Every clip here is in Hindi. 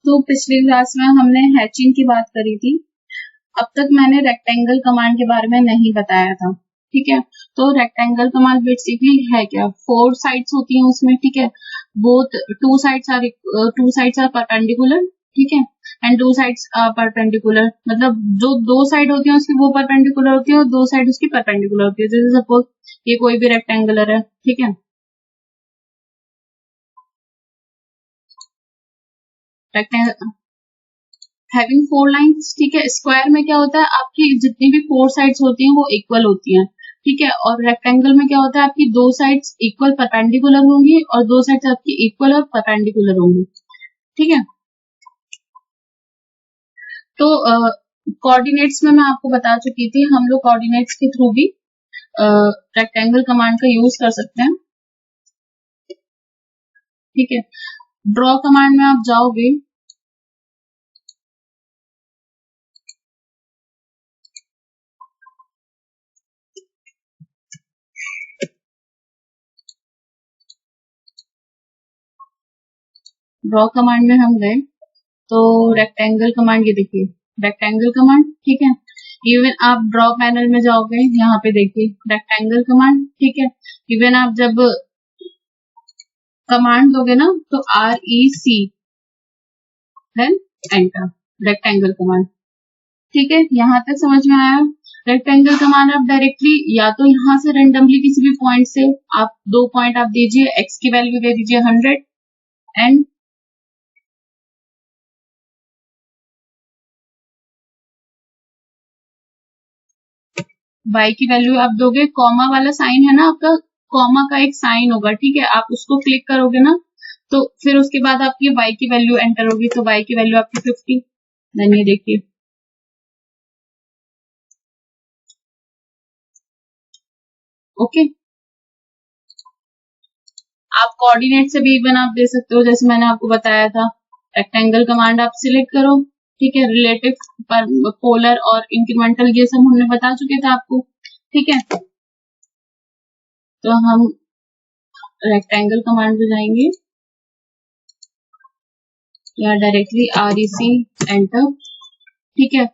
तो पिछली क्लास में हमने हैचिंग की बात करी थी। अब तक मैंने रेक्टेंगल कमांड के बारे में नहीं बताया था, ठीक है। तो रेक्टेंगल कमांड बेसिकली है क्या, 4 साइड्स होती हैं उसमें, ठीक है। Both two sides are perpendicular, ठीक है, एंड 2 साइड्स आर परपेंडिकुलर, मतलब जो 2 साइड होती है उसकी वो परपेंडिकुलर होती है और 2 साइड उसकी परपेंडिकुलर होती है। जैसे सपोज ये कोई भी रेक्टेंगुलर है, ठीक है, रेक्टेंगल हैविंग 4 लाइंस, ठीक है। स्क्वायर में क्या होता है, आपकी जितनी भी 4 साइड्स होती हैं वो इक्वल होती हैं, ठीक है। और रेक्टेंगल में क्या होता है, आपकी 2 साइड्स इक्वल परपेंडिकुलर होंगी और 2 साइड्स आपकी इक्वल और परपेंडिकुलर होंगी, ठीक है। तो कोऑर्डिनेट्स में मैं आपको बता चुकी थी, हम लोग कोऑर्डिनेट्स के थ्रू भी रेक्टेंगल कमांड का यूज कर सकते हैं, ठीक है। ड्रॉ कमांड में आप जाओगे, ड्रॉ कमांड में हम गए तो रेक्टेंगल कमांड, ये देखिए रेक्टेंगल कमांड, ठीक है। इवन आप ड्रॉ पैनल में जाओगे, यहाँ पे देखिए रेक्टेंगल कमांड, ठीक है। इवन आप जब कमांड दोगे ना तो REC then enter, rectangle command, ठीक है। यहाँ तक समझ में आया। रेक्टेंगल कमांड आप डायरेक्टली या तो यहाँ से रेंडमली किसी भी पॉइंट से आप 2 पॉइंट आप दीजिए, x की वैल्यू दे दीजिए 100 एंड y की वैल्यू आप दोगे, कॉमा वाला साइन है ना आपका, कॉमा का एक साइन होगा, ठीक है। आप उसको क्लिक करोगे ना तो फिर उसके बाद आपकी y की वैल्यू एंटर होगी, तो y की वैल्यू आपकी 50, देन ये देखिए, ओके। आप कोऑर्डिनेट से भी इवन आप दे सकते हो, जैसे मैंने आपको बताया था। रेक्टेंगल कमांड आप सिलेक्ट करो, ठीक है। रिलेटिव पर पोलर और इंक्रीमेंटल ये सब हमने बता चुके थे आपको, ठीक है। तो हम रेक्टेंगल कमांड पे जाएंगे या डायरेक्टली REC एंटर, ठीक है।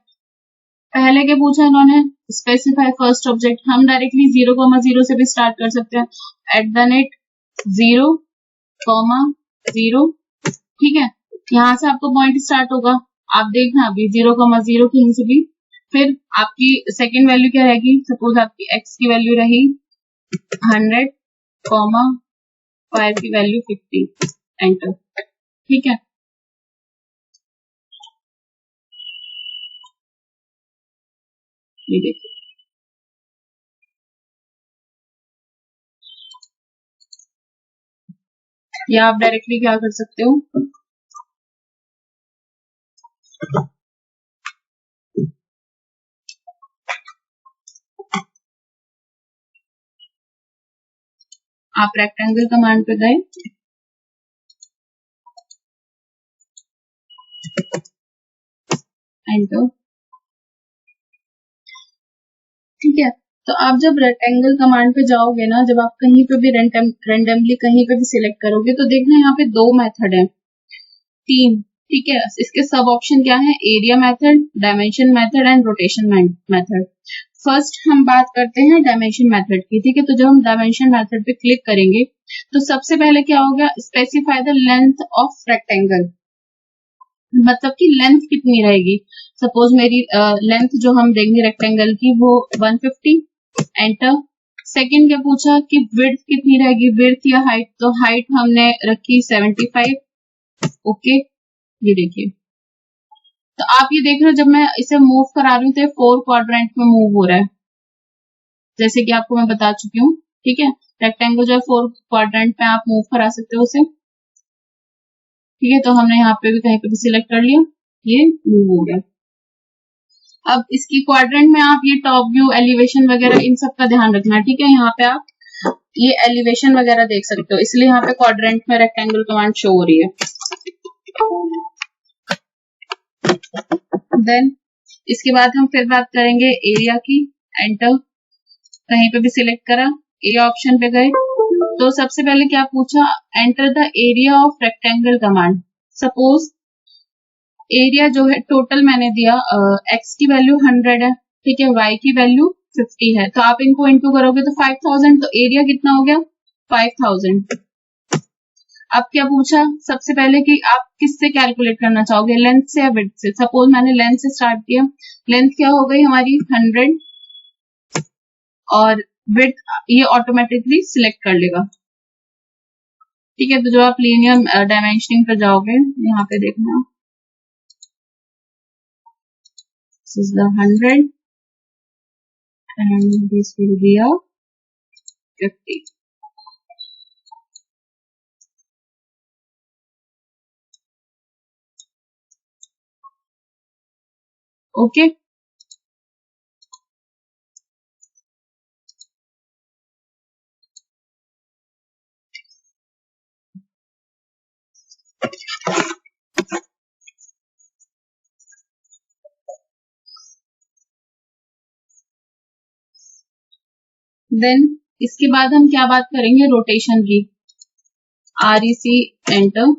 पहले क्या पूछा इन्होंने, स्पेसिफाई फर्स्ट ऑब्जेक्ट, हम डायरेक्टली 0,0 से भी स्टार्ट कर सकते हैं, @ 0,0, ठीक है। यहाँ से आपको पॉइंट स्टार्ट होगा, आप देखना अभी 0,0 कहीं से भी, फिर आपकी सेकेंड वैल्यू क्या रहेगी, सपोज आपकी x की वैल्यू रही 100, y की वैल्यू 50, एंटर, ठीक है। ये देखिए, या आप डायरेक्टली क्या कर सकते हो, आप रेक्टेंगल कमांड पे गए, एंटर, ठीक है। तो आप जब रेक्टेंगल कमांड पे जाओगे ना, जब आप कहीं पे भी रेंडमली कहीं पे भी सिलेक्ट करोगे तो देखना यहाँ पे 2 मेथड है, 3, ठीक है। इसके सब ऑप्शन क्या है, area method, dimension method and rotation method. First हम बात करते हैं डायमेंशन मेथड की, ठीक है। तो जब हम डायमेंशन मेथड पे क्लिक करेंगे तो सबसे पहले क्या होगा, specify the length of rectangle, मतलब कि लेंथ कितनी रहेगी। सपोज मेरी लेंथ जो हम देंगे रेक्टेंगल की वो 150, एंटर। सेकंड क्या पूछा कि विड्थ कितनी रहेगी, विड्थ या हाइट, तो हाइट हमने रखी 75, ओके। ये देखिए, तो आप ये देख रहे हो जब मैं इसे मूव करा रही हूँ तो 4 क्वाड्रेंट में मूव हो रहा है, जैसे कि आपको मैं बता चुकी हूँ, ठीक है। रेक्टेंगल जो है 4 क्वाड्रेंट में आप मूव करा सकते हो उसे, ठीक है। तो हमने यहाँ पे भी कहीं पे भी सिलेक्ट कर लिया, ये मूव हो गया। अब इसकी क्वाड्रेंट में आप ये टॉप व्यू, एलिवेशन वगैरह इन सब का ध्यान रखना, ठीक है। यहाँ पे आप ये एलिवेशन वगैरह देख सकते हो, इसलिए यहाँ पे क्वाड्रेंट में रेक्टेंगल कमांड शो हो रही है। देन इसके बाद हम फिर बात करेंगे एरिया की, एंटर, कहीं पे भी सिलेक्ट करा, ए ऑप्शन पे गए तो सबसे पहले क्या पूछा, enter the area of rectangle command. Suppose area जो है टोटल मैंने दिया x की वैल्यू 100 है, ठीक है, y की वैल्यू 50 है, तो आप इनको इंटू करोगे तो 5000, तो एरिया कितना हो गया 5000। अब क्या पूछा सबसे पहले कि आप किससे कैलकुलेट करना चाहोगे, लेंथ से या विड्थ से। सपोज मैंने लेंथ से स्टार्ट किया, लेंथ क्या हो गई हमारी 100 और विड्थ ये ऑटोमेटिकली सिलेक्ट कर लेगा, ठीक है। तो जो आप लीनियर डायमेंशनिंग पर जाओगे यहाँ पे देखना, this is the 100 and this will be a 50. Okay. Then इसके बाद हम क्या बात करेंगे, रोटेशन की। REC एंटर,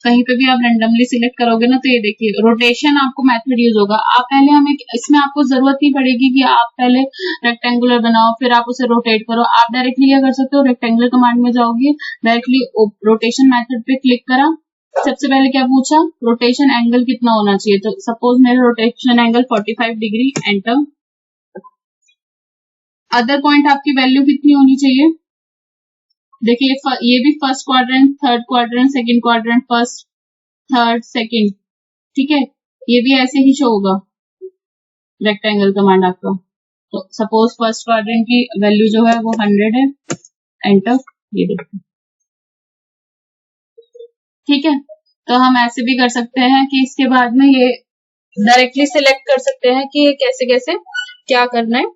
कहीं पे भी आप रेंडमली सिलेक्ट करोगे ना, तो ये देखिए रोटेशन आपको मेथड यूज होगा। आप पहले हमें इसमें आपको जरूरत नहीं पड़ेगी कि आप पहले रेक्टेंगुलर बनाओ फिर आप उसे रोटेट करो। आप डायरेक्टली क्या कर सकते हो, रेक्टेंगुलर कमांड में जाओगे, डायरेक्टली रोटेशन मेथड पे क्लिक करा, सबसे पहले क्या पूछा, रोटेशन एंगल कितना होना चाहिए, तो सपोज मेरा rotation angle 45 degree, enter. Other point आपकी वैल्यू कितनी होनी चाहिए, देखिए ये भी first quadrant, third quadrant, second quadrant, first third second, ठीक है, ये भी ऐसे ही शो होगा रेक्टेंगल कमांड आपका। तो सपोज फर्स्ट क्वाड्रेंट की वैल्यू जो है वो 100 है, एंटर, ये देखिए, ठीक है। तो हम ऐसे भी कर सकते हैं कि इसके बाद में ये डायरेक्टली सिलेक्ट कर सकते हैं कि कैसे कैसे क्या करना है।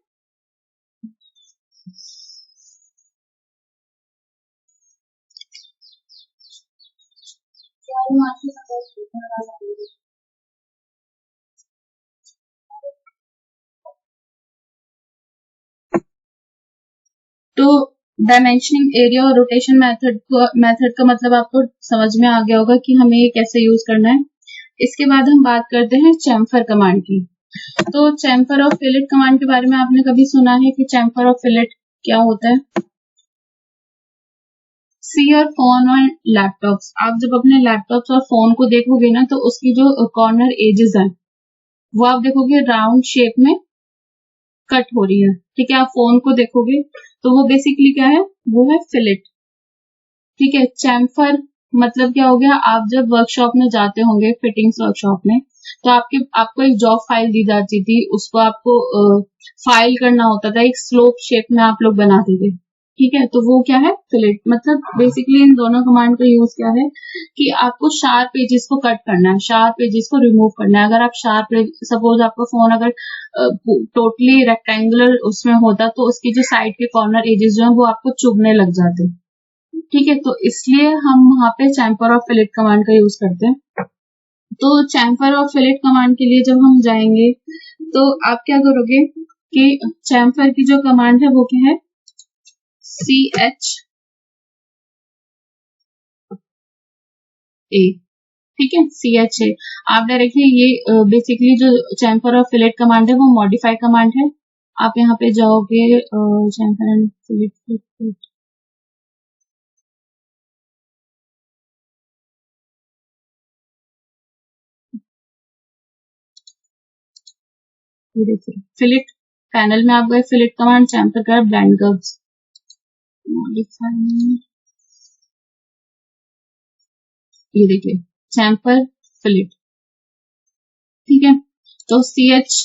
तो डायमेंशनिंग, एरिया और रोटेशन मेथड का मतलब आपको समझ में आ गया होगा कि हमें ये कैसे यूज करना है। इसके बाद हम बात करते हैं चैम्फर कमांड की। तो चैम्फर और फिलेट कमांड के बारे में आपने कभी सुना है कि चैम्फर और फिलेट क्या होता है? सी योर फोन और लैपटॉप्स, आप जब अपने लैपटॉप्स और फोन को देखोगे ना, तो उसकी जो कॉर्नर एजेस हैं वो आप देखोगे राउंड शेप में कट हो रही है, ठीक है। आप फोन को देखोगे तो वो बेसिकली क्या है, वो है फिलेट, ठीक है। चैम्फर मतलब क्या हो गया, आप जब वर्कशॉप में जाते होंगे, फिटिंग्स वर्कशॉप में, तो आपको एक जॉब फाइल दी जाती थी, उसको आपको फाइल करना होता था, एक स्लोप शेप में आप लोग बनाते थे, ठीक है। तो वो क्या है, फिलेट। मतलब बेसिकली इन दोनों कमांड का यूज क्या है कि आपको शार्प एजेस को कट करना है, शार्प एजेस को रिमूव करना है। अगर आप शार्प, सपोज आपका फोन अगर टोटली रेक्टेंगुलर उसमें होता, तो उसकी जो साइड के कॉर्नर एजेस जो है वो आपको चुभने लग जाते, ठीक है। तो इसलिए हम वहां पे चैम्फर और फिलेट कमांड का यूज करते हैं। तो चैम्फर और फिलेट कमांड के लिए जब हम जाएंगे तो आप क्या करोगे कि चैम्फर की जो कमांड है वो क्या है, CH A, ठीक है, CH A। आप डायरेक्टली ये बेसिकली जो चैम्फर और फिलेट कमांड है वो मॉडिफाई कमांड है। आप यहाँ पे जाओगे चैम्फर एंड फिलेट, ये देखिए फिलेट पैनल में आप गए, फिलेट कमांड, चैम्फर का ब्लेंड कर्व्स, ये देखिए चैम्फर फिलेट, ठीक है। तो CH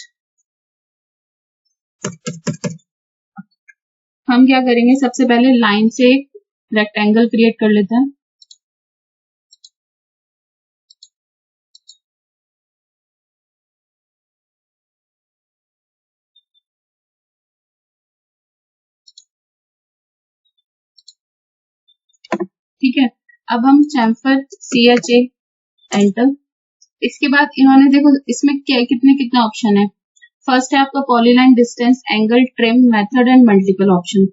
हम क्या करेंगे, सबसे पहले लाइन से एक रेक्टेंगल क्रिएट कर लेते हैं, ठीक है। अब हम चैम्फर CH A, एंटर। इसके बाद इन्होंने देखो इसमें क्या कितने कितना ऑप्शन है। फर्स्ट है आपका polyline, distance, angle, trim, method and multiple option.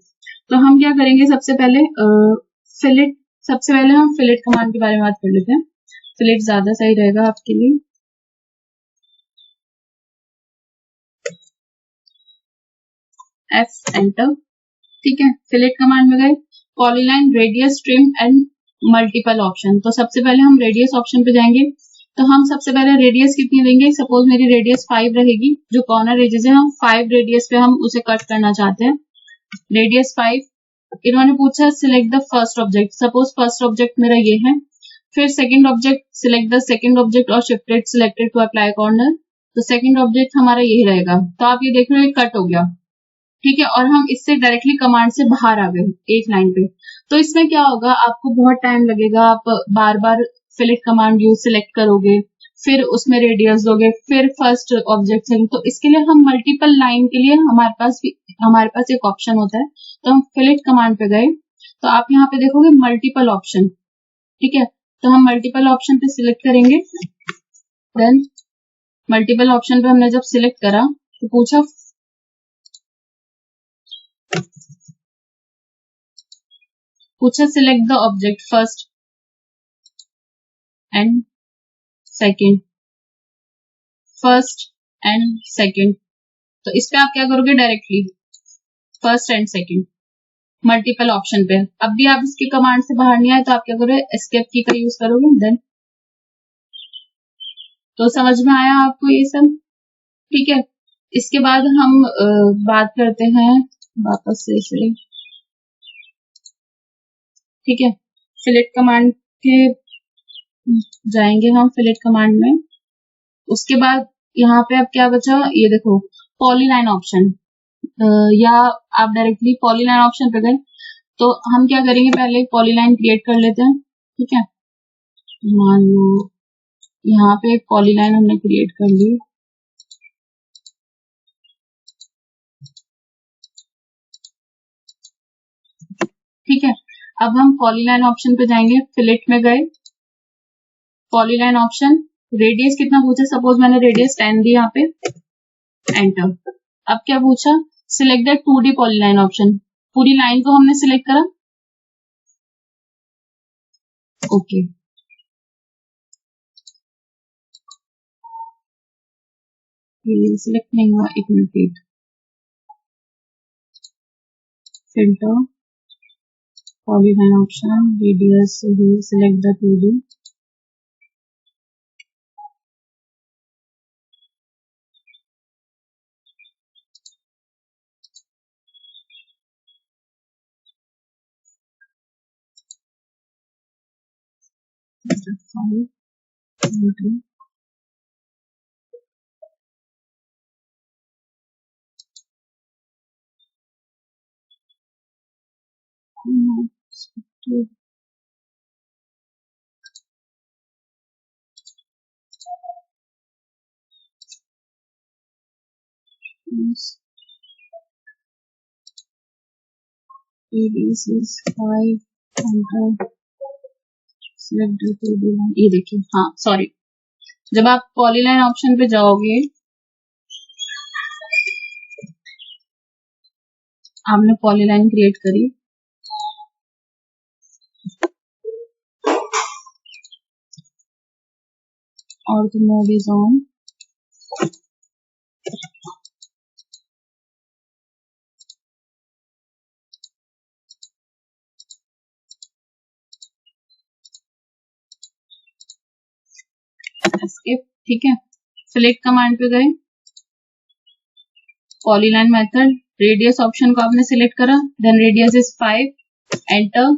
तो हम क्या करेंगे, सबसे पहले फिलेट, सबसे पहले हम फिलेट कमांड के बारे में बात कर लेते हैं। सिलेक्ट ज्यादा सही रहेगा आपके लिए। F एंटर, ठीक है। सिलेक्ट कमांड में गए, polyline, radius, trim and multiple option. तो सबसे पहले हम रेडियस ऑप्शन पे जाएंगे। तो हम सबसे पहले रेडियस कितनी देंगे, सपोज मेरी रेडियस 5 रहेगी, जो कॉर्नर एजेस है हम 5 रेडियस पे हम उसे कट करना चाहते हैं, रेडियस 5। इन्होंने पूछा select the first object, suppose first object मेरा ये है। फिर second object, select the second object और shifted selected to apply corner. तो सेकंड ऑब्जेक्ट हमारा यही रहेगा। तो आप ये देख रहे हो कट हो गया, ठीक है। और हम इससे डायरेक्टली कमांड से बाहर आ गए एक लाइन पे। तो इसमें क्या होगा, आपको बहुत टाइम लगेगा, आप बार बार फिलेट कमांड यूज सिलेक्ट करोगे, फिर उसमें रेडियस दोगे, फिर फर्स्ट ऑब्जेक्ट से। तो इसके लिए हम मल्टीपल लाइन के लिए हमारे पास एक ऑप्शन होता है। तो हम फिलेट कमांड पे गए, तो आप यहाँ पे देखोगे मल्टीपल ऑप्शन, ठीक है। तो हम मल्टीपल ऑप्शन पे सिलेक्ट करेंगे। देन मल्टीपल ऑप्शन पे हमने जब सिलेक्ट करा तो पूछा select the object first and second, first and second. तो इस पे आप क्या करोगे, directly first and second multiple option पे। अब भी आप इसके कमांड से बाहर नहीं आए तो आप क्या करोगे, एस्केप की का यूज करोगे। देन तो समझ में आया आपको ये सब, ठीक है। इसके बाद हम बात करते हैं वापस से, ठीक है। फिलेट कमांड के जाएंगे हम, फिलेट कमांड में। उसके बाद यहाँ पे अब क्या बचा, ये देखो पॉलीलाइन ऑप्शन, या आप डायरेक्टली पॉलीलाइन ऑप्शन पे गए। तो हम क्या करेंगे, पहले पॉलीलाइन क्रिएट कर लेते हैं, ठीक है। मान लो यहाँ पे एक पॉलीलाइन हमने क्रिएट कर ली, ठीक है। अब हम पॉलीलाइन ऑप्शन पे जाएंगे, फिलेट में गए, पॉलीलाइन ऑप्शन, रेडियस कितना पूछा, सपोज मैंने रेडियस 10 दी यहाँ पे, एंटर। अब क्या पूछा, select the 2D polyline option, पूरी लाइन को हमने सिलेक्ट करा, ओके। सिलेक्ट नहीं हुआ, एक minute wait, filter, polyline option, radius, select the 2D, ये देखिए, हाँ सॉरी, जब आप पॉलीलाइन ऑप्शन पे जाओगे, आपने पॉलीलाइन क्रिएट करी, और the mode is on, escape, ठीक है। सिलेक्ट कमांड पे गए, पॉलीलाइन मेथड, रेडियस ऑप्शन को आपने सिलेक्ट करा, then radius is 5, enter,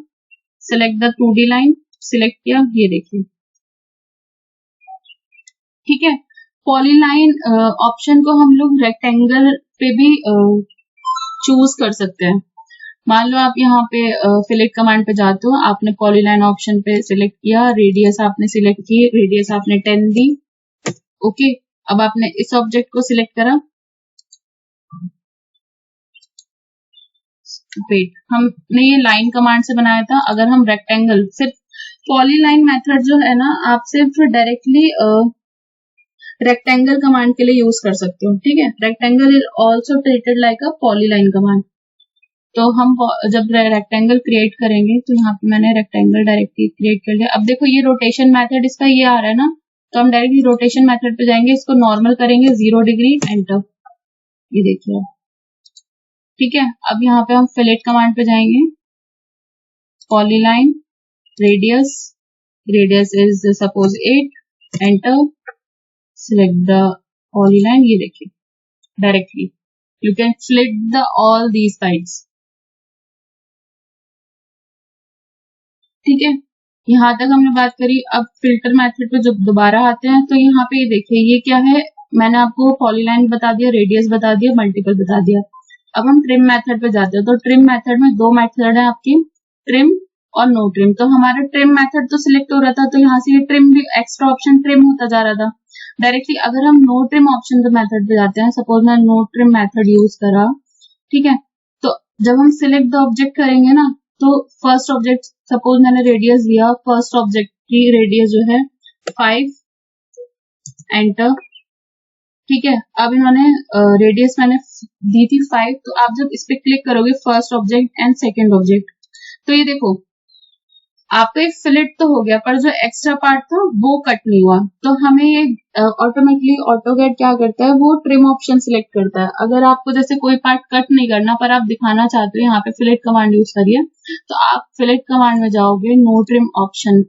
select the 2D line, select किया, ये देखिए, ठीक है। पॉलीलाइन ऑप्शन को हम लोग रेक्टेंगल पे भी चूज कर सकते हैं। मान लो आप यहाँ पे फिलेट कमांड पे जाते हो, आपने पॉलीलाइन ऑप्शन पे सिलेक्ट किया, रेडियस आपने सिलेक्ट की, रेडियस आपने 10 दी, ओके। अब आपने इस ऑब्जेक्ट को सिलेक्ट करा, वेट, हमने ये लाइन कमांड से बनाया था। अगर हम रेक्टेंगल, सिर्फ पॉलीलाइन मेथड जो है ना, आप सिर्फ डायरेक्टली रेक्टेंगल कमांड के लिए यूज कर सकते हो, ठीक है। Rectangle is also treated like a polyline command, तो हम जब रेक्टेंगल क्रिएट करेंगे तो यहाँ पे मैंने रेक्टेंगल डायरेक्टली क्रिएट कर लिया। अब देखो ये रोटेशन मेथड इसका ये आ रहा है ना, तो हम डायरेक्टली रोटेशन मेथड पे जाएंगे, इसको नॉर्मल करेंगे 0 डिग्री, एंटर। ये देखिए, ठीक है। अब यहाँ पे हम फिलेट कमांड पे जाएंगे, polyline radius, radius is suppose 8, enter, select the polyline. ये देखिए directly you can fillet the all these sides, ठीक है। यहाँ तक हमने बात करी। अब फिल्टर मेथड पे जब दोबारा आते हैं तो यहाँ पे ये देखिए ये क्या है, मैंने आपको पॉलीलाइन बता दिया, रेडियस बता दिया, मल्टीपल बता दिया। अब हम ट्रिम मेथड पे जाते हैं, तो ट्रिम मेथड में दो मेथड है आपकी, ट्रिम और नो ट्रिम। तो हमारा ट्रिम मेथड तो सिलेक्ट हो रहा था, तो यहाँ से ये ट्रिम भी एक्स्ट्रा ऑप्शन ट्रिम होता जा रहा था डायरेक्टली। अगर हम नो ट्रिम ऑप्शन मेथड पे जाते हैं, सपोज मैं नो ट्रिम मेथड यूज करा, ठीक है, तो जब हम सिलेक्ट द ऑब्जेक्ट करेंगे ना, तो फर्स्ट ऑब्जेक्ट सपोज मैंने रेडियस दिया, फर्स्ट ऑब्जेक्ट की रेडियस जो है 5, एंटर, ठीक है। अब इन्होंने रेडियस मैंने दी थी 5, तो आप जब इस पे क्लिक करोगे first object and second object, तो ये देखो आपका एक फिलेट तो हो गया, पर जो एक्स्ट्रा पार्ट था वो कट नहीं हुआ। तो हमें ये ऑटोमेटिकली ऑटोकैड क्या करता है, वो ट्रिम ऑप्शन सिलेक्ट करता है। अगर आपको जैसे कोई पार्ट कट नहीं करना पर आप दिखाना चाहते हो, यहाँ पे फिलेट कमांड यूज करिए, तो आप फिलेट कमांड में जाओगे, no trim option,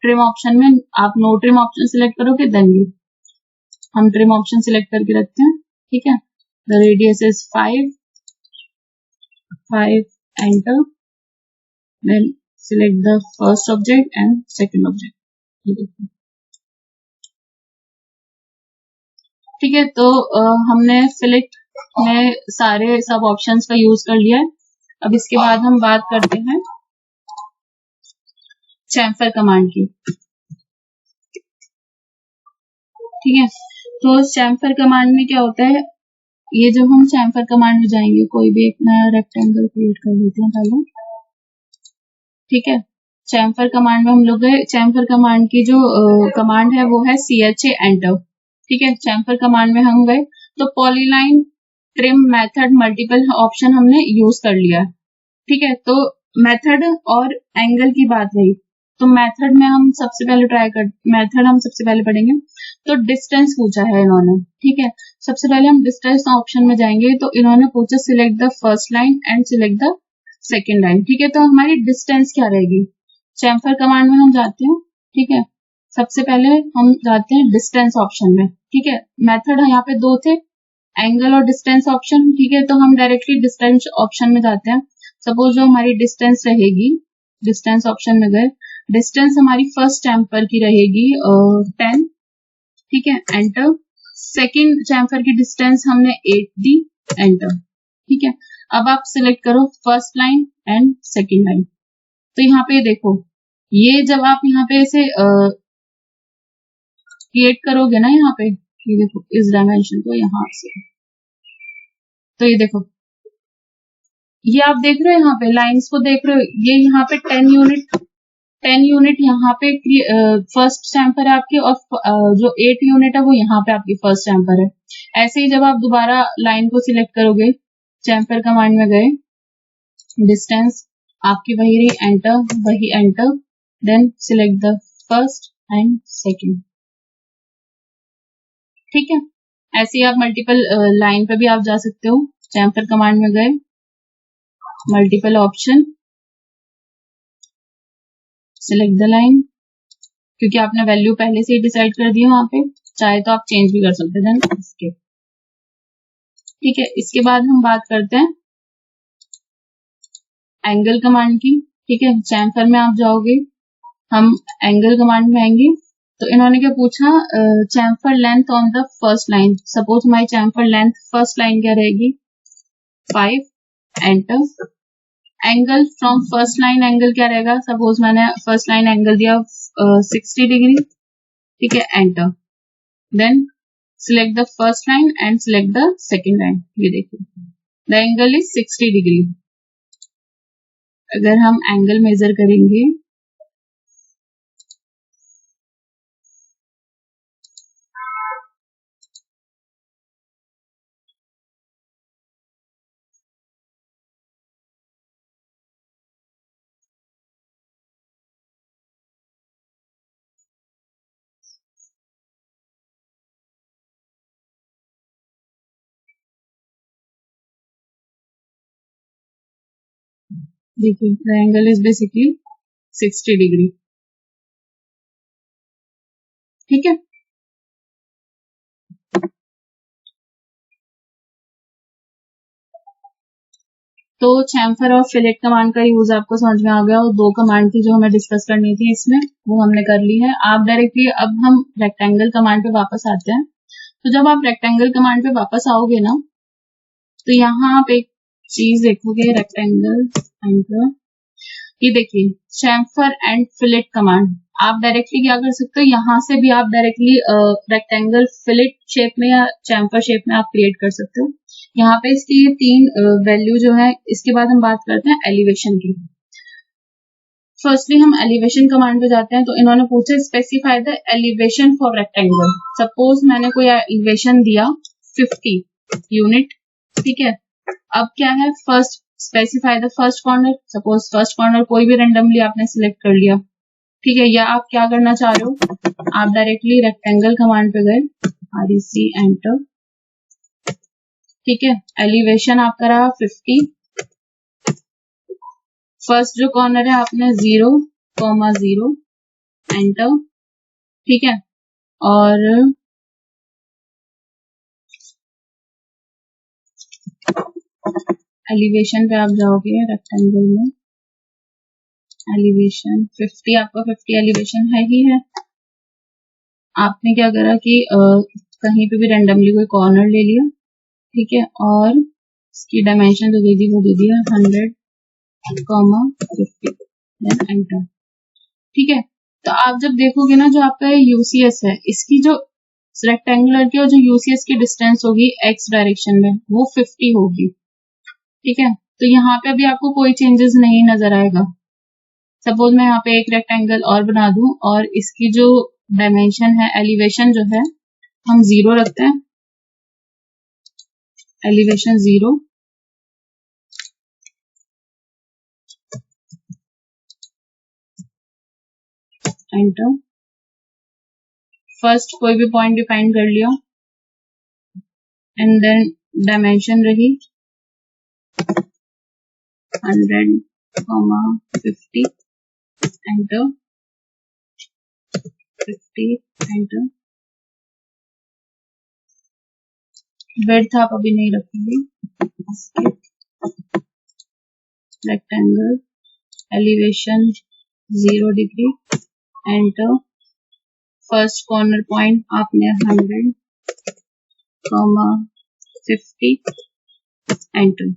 trim option में आप नो ट्रिम ऑप्शन सिलेक्ट करोगे, देन ये हम ट्रिम ऑप्शन सिलेक्ट करके रखते हैं, ठीक है। The radius is 5, enter, then select the first object and second object, ठीक है। तो हमने select में सारे सब ऑप्शंस का यूज कर लिया है। अब इसके बाद हम बात करते हैं चैम्फर कमांड की, ठीक है। तो चैम्फर कमांड में क्या होता है, ये जब हम चैम्फर कमांड में जाएंगे, कोई भी एक नया रेक्टेंगल क्रिएट कर लेते हैं पहले, ठीक है। चैम्फर कमांड में हम लोग गए, चैम्फर कमांड की जो कमांड है वो है CHA एंटर, ठीक है। चैम्फर कमांड में हम गए तो polyline, trim, method, multiple option हमने यूज कर लिया, ठीक है। तो मेथड और एंगल की बात रही, तो मेथड में हम सबसे पहले मेथड हम सबसे पहले पढ़ेंगे। तो डिस्टेंस पूछा है इन्होंने, ठीक है। सबसे पहले हम डिस्टेंस ऑप्शन में जाएंगे, तो इन्होंने पूछा select the first line and select the second line, ठीक है। तो हमारी डिस्टेंस क्या रहेगी, चैम्फर कमांड में हम जाते हैं, ठीक है। सबसे पहले हम जाते हैं डिस्टेंस ऑप्शन में, ठीक है। मेथड यहाँ पे दो थे, एंगल और डिस्टेंस ऑप्शन, ठीक है। तो हम डायरेक्टली डिस्टेंस ऑप्शन में जाते हैं। सपोज जो हमारी डिस्टेंस रहेगी, डिस्टेंस ऑप्शन में गए, डिस्टेंस हमारी फर्स्ट चैम्फर की रहेगी 10, ठीक है, एंटर। सेकेंड चैम्फर की डिस्टेंस हमने 8 दी, एंटर, ठीक है। अब आप सिलेक्ट करो first line and second line. तो यहाँ पे देखो, ये जब आप यहाँ पे इसे क्रिएट करोगे ना, यहाँ पे ये देखो इस डायमेंशन को यहाँ से, तो ये देखो ये आप देख रहे हो, यहाँ पे लाइंस को देख रहे हो, ये यहाँ पे 10 यूनिट यहाँ पे फर्स्ट चैम्फर है आपकी, और जो 8 यूनिट है वो यहाँ पे आपकी फर्स्ट चैम्फर है। ऐसे ही जब आप दोबारा लाइन को सिलेक्ट करोगे, चैम्फर कमांड में गए, डिस्टेंस आपकी वही रही, एंटर, वही enter, then select the first and second, ठीक है। ऐसे ही आप मल्टीपल लाइन पे भी आप जा सकते हो, चैम्फर कमांड में गए, multiple option, select the line, क्योंकि आपने वैल्यू पहले से ही डिसाइड कर दी है वहां पे, चाहे तो आप चेंज भी कर सकते हैं, देन इसके, ठीक है। इसके बाद हम बात करते हैं एंगल कमांड की, ठीक है। चैम्फर में आप जाओगे, हम एंगल कमांड में आएंगे, तो इन्होंने क्या पूछा, chamfer length on the first line. Suppose हमारी चैम्फर लेंथ फर्स्ट लाइन क्या रहेगी, 5, enter. Angle from first line, angle क्या रहेगा, सपोज मैंने फर्स्ट लाइन एंगल दिया 60 डिग्री, ठीक है, enter. Then select the first line and select the second line, ये देखिए द एंगल इज 60 डिग्री। अगर हम एंगल मेजर करेंगे, देखिए the angle is basically 60 degree. ठीक है, तो चैम्फर और फिलेट कमांड का यूज आपको समझ में आ गया, और 2 कमांड थी जो हमें डिस्कस करनी थी इसमें, वो हमने कर ली है। आप डायरेक्टली अब हम रेक्टेंगल कमांड पे वापस आते हैं। तो जब आप रेक्टेंगल कमांड पे वापस आओगे ना, तो यहाँ आप एक चीज देखोगे, रेक्टेंगल एंटर, ये देखिए चैम्फर एंड फिलेट कमांड। आप डायरेक्टली क्या कर सकते हो, यहाँ से भी आप डायरेक्टली रेक्टेंगल फिलेट शेप में या चैम्फर शेप में आप क्रिएट कर सकते हो। यहाँ पे इसकी ये 3 वैल्यू जो है, इसके बाद हम बात करते हैं एलिवेशन की। फर्स्टली हम एलिवेशन कमांड पे जाते हैं। तो इन्होंने पूछा specify the elevation for rectangle. Suppose मैंने कोई एलिवेशन दिया 50 यूनिट, ठीक है। अब क्या है, first specify the first corner. Suppose first corner कोई भी रेंडमली आपने सिलेक्ट कर लिया, ठीक है। या आप क्या करना चाह रहे हो, आप डायरेक्टली रेक्टेंगल कमांड पे गए, REC एंटर, ठीक है। एलिवेशन आपका रहा 50, फर्स्ट जो कॉर्नर है आपने 0,0 एंटर, ठीक है। और एलिवेशन पे आप जाओगे रेक्टेंगल में, एलिवेशन 50, आपका 50 एलिवेशन है ही है। आपने क्या करा कि कहीं पे भी रेंडमली कोई कॉर्नर ले लिया, ठीक है। और इसकी डायमेंशन जो दे दी वो दे दिया 100,50, देन एंटर, ठीक है। तो आप जब देखोगे ना, जो आपका यूसीएस है, इसकी जो रेक्टेंगुलर की और जो यूसीएस की डिस्टेंस होगी एक्स डायरेक्शन में, वो 50 होगी, ठीक है। तो यहाँ पे अभी आपको कोई चेंजेस नहीं नजर आएगा। सपोज मैं यहाँ पे एक रेक्टेंगल और बना दूं, और इसकी जो डायमेंशन है, एलिवेशन जो है, हम 0 रखते हैं, एलिवेशन 0, एंटर। फर्स्ट कोई भी पॉइंट डिफाइन कर लिया, एंड देन डायमेंशन रही 100,50, एंटर, 50, एंटर। विड्थ आप अभी नहीं रखेंगे, rectangle, elevation 0 degree, enter. First corner point आपने 100,50, एंटर,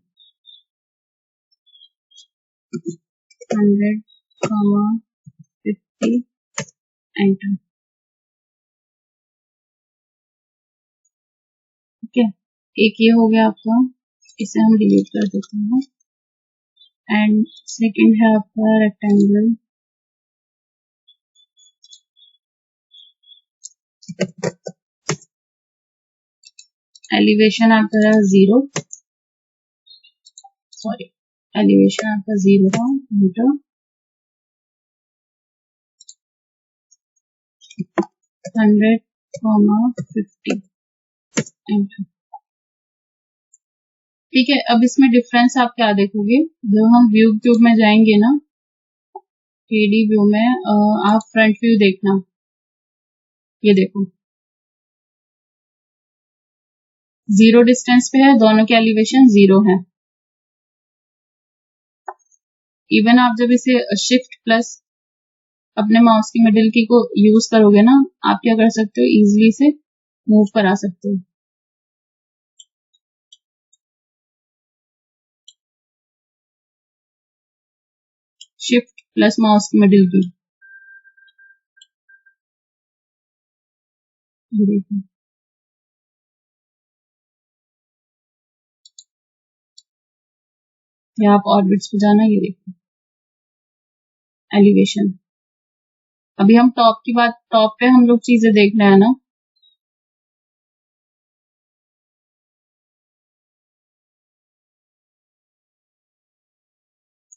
100,50, एंटर, ठीक है। एक ये हो गया आपका, इसे हम डिलीट कर देते हैं। एंड सेकंड है आपका रेक्टेंगल, एलिवेशन आपका 0, सॉरी, एलिवेशन आपका 0 था, एंटर, 100,50, एंटर, ठीक है। अब इसमें डिफरेंस आप क्या देखोगे, जब हम व्यू क्यूब में जाएंगे ना, 3D व्यू में, आप फ्रंट व्यू देखना, ये देखो 0 डिस्टेंस पे है, दोनों के एलिवेशन 0 है। इवन आप जब इसे शिफ्ट प्लस अपने माउस की मिडिल की को यूज करोगे ना, आप क्या कर सकते हो, इजीली से मूव करा सकते हो। शिफ्ट प्लस माउस की मिडिल की, या आप ऑर्बिट्स पे जाना, ये देखो एलिवेशन। अभी हम टॉप की बात, टॉप पे हम लोग चीजें देख रहे हैं ना,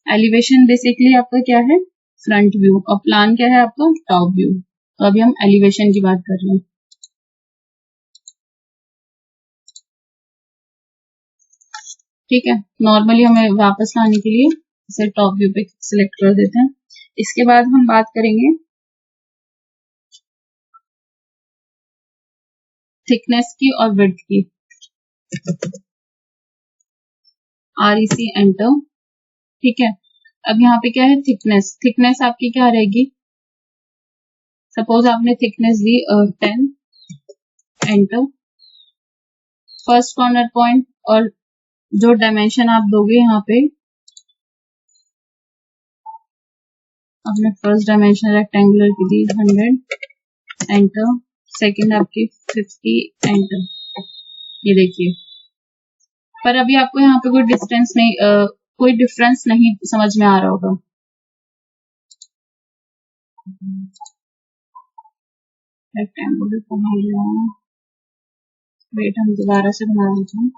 एलिवेशन बेसिकली आपका क्या है, फ्रंट व्यू, और प्लान क्या है आपका, टॉप व्यू। तो अभी हम एलिवेशन की बात कर रहे हैं, ठीक है। नॉर्मली हमें वापस लाने के लिए इसे टॉप व्यू पे सिलेक्ट कर देते हैं। इसके बाद हम बात करेंगे थिकनेस की और विड्थ की। REC एंटर, ठीक है। अब यहाँ पे क्या है, थिकनेस। थिकनेस आपकी क्या रहेगी, सपोज आपने थिकनेस दी 10, एंटर। फर्स्ट कॉर्नर पॉइंट और जो डायमेंशन आप दोगे यहाँ पे, आपने फर्स्ट डायमेंशन रेक्टेंगुलर की दी 100, एंटर। सेकंड आपकी 50, एंटर। ये देखिए, पर अभी आपको यहाँ पे कोई डिस्टेंस नहीं कोई डिफरेंस नहीं समझ में आ रहा होगा। रेक्टेंगुलर बना लिया, वेट हम दोबारा से बना लेते हैं।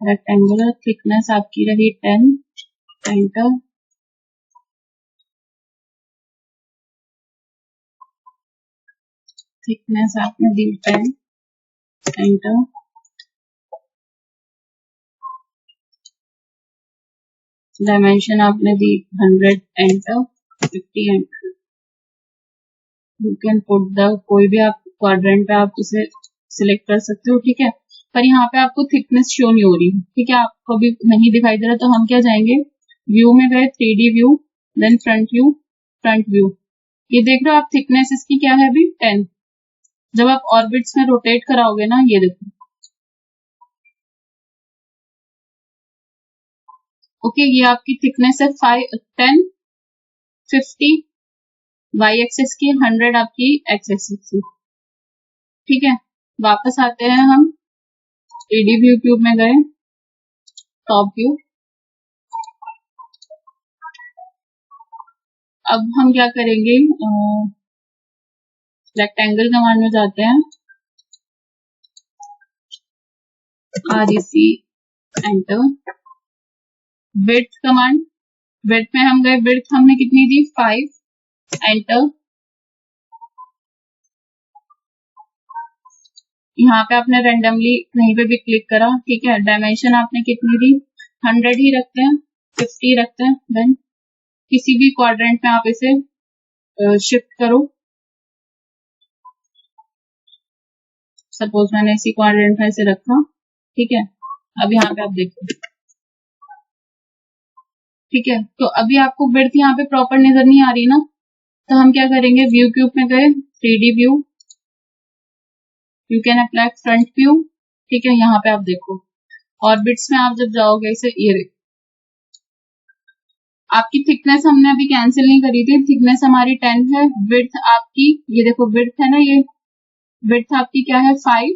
रेक्टेंगुलर थिकनेस आपकी रही 10, एंटर। थिकनेस आपने दी 10, एंटर। डायमेंशन आपने दी 100, enter. 50, enter. You can put the, कोई भी आप क्वाड्रेंट पे आप उसे सिलेक्ट कर सकते हो, ठीक है। पर यहाँ पे आपको थिकनेस शो नहीं हो रही, ठीक है, आपको भी नहीं दिखाई दे रहा। तो हम क्या जाएंगे, व्यू में गए, 3D view, then front view, front view. ये देख रहे हो आप, थिकनेस इसकी क्या है अभी 10। जब आप ऑर्बिट्स में रोटेट कराओगे ना, ये देखो, ओके, ये आपकी थिकनेस है 10, 50 वाई एक्सेस की, 100 आपकी एक्स एक्सेस की, ठीक है। वापस आते हैं हम 3D व्यू क्यूब में गए, टॉप व्यू। अब हम क्या करेंगे, रेक्टेंगल कमांड में जाते हैं, REC enter. Width command, width में हम गए, विड्थ हमने कितनी दी 5, एंटर। यहाँ पे आपने रेंडमली कहीं पे भी क्लिक करा, ठीक है। डायमेंशन आपने कितनी दी, 100 ही रखते हैं, 50 रखते हैं। देन किसी भी क्वाड्रेंट में आप इसे शिफ्ट करो। सपोज मैंने इसी क्वाड्रेंट में इसे रखा, ठीक है। अब यहाँ पे आप देखो, ठीक है। तो अभी आपको विड्थ यहाँ पे प्रॉपर नजर नहीं आ रही ना, तो हम क्या करेंगे, व्यू क्यूब में गए, 3D view, you can apply front view, ठीक है। यहाँ पे आप देखो, ऑर्बिट्स में आप जब जाओगे इसे, ये आपकी थिकनेस हमने अभी कैंसिल नहीं करी थी, थिकनेस हमारी 10 है। विड्थ आपकी, ये देखो विड्थ है ना, ये विड्थ आपकी क्या है 5,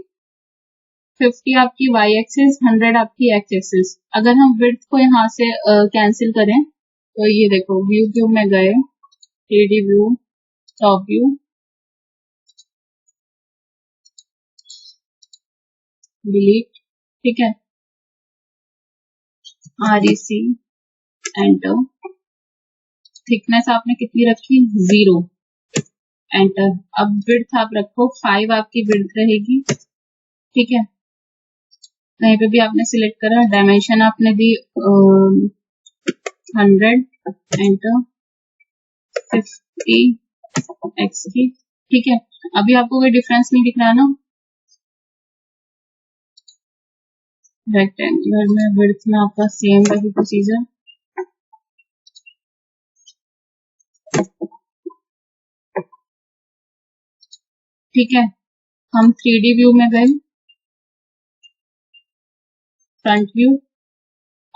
50 आपकी वाई एक्सिस, 100 आपकी एक्स एक्सिस। अगर हम विड्थ को यहाँ से कैंसिल करें, तो ये देखो, व्यू क्यूब में गए, 3D view, top view, delete, ठीक है। REC enter. थिकनेस आपने कितनी रखी, 0, एंटर। अब विड्थ आप रखो 5, आपकी विड्थ रहेगी, ठीक है। कहीं पे भी आपने सिलेक्ट करा, डायमेंशन आपने दी 100, एंटर। 50 एक्स की, ठीक है। अभी आपको कोई डिफरेंस नहीं दिख रहा ना, रेक्टेंगुलर में विड्थ में आपका सेम वही प्रोसीजर, ठीक है। हम 3D व्यू में गए, फ्रंट व्यू।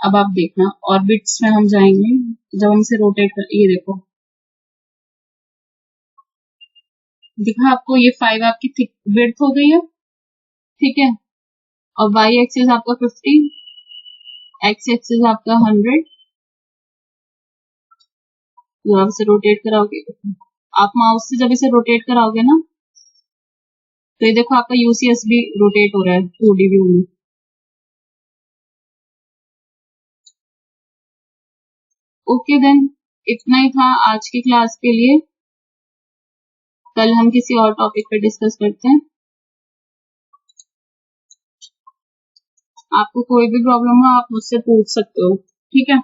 अब आप देखना, ऑर्बिट्स में हम जाएंगे, जब हम इसे रोटेट कर, ये देखो, दिखा आपको, ये 5 आपकी थिक विड्थ हो गई है, ठीक है। और वाई एक्सिस आपका 50, एक्स एक्सिस आपका 100। जब आप इसे रोटेट कराओगे, आप माउस से जब इसे रोटेट कराओगे ना, तो ये देखो आपका यूसीएस भी रोटेट हो रहा है 2D व्यू में। ओके देन, इतना ही था आज की क्लास के लिए। कल हम किसी और टॉपिक पे डिस्कस करते हैं। आपको कोई भी प्रॉब्लम हो आप मुझसे पूछ सकते हो, ठीक है।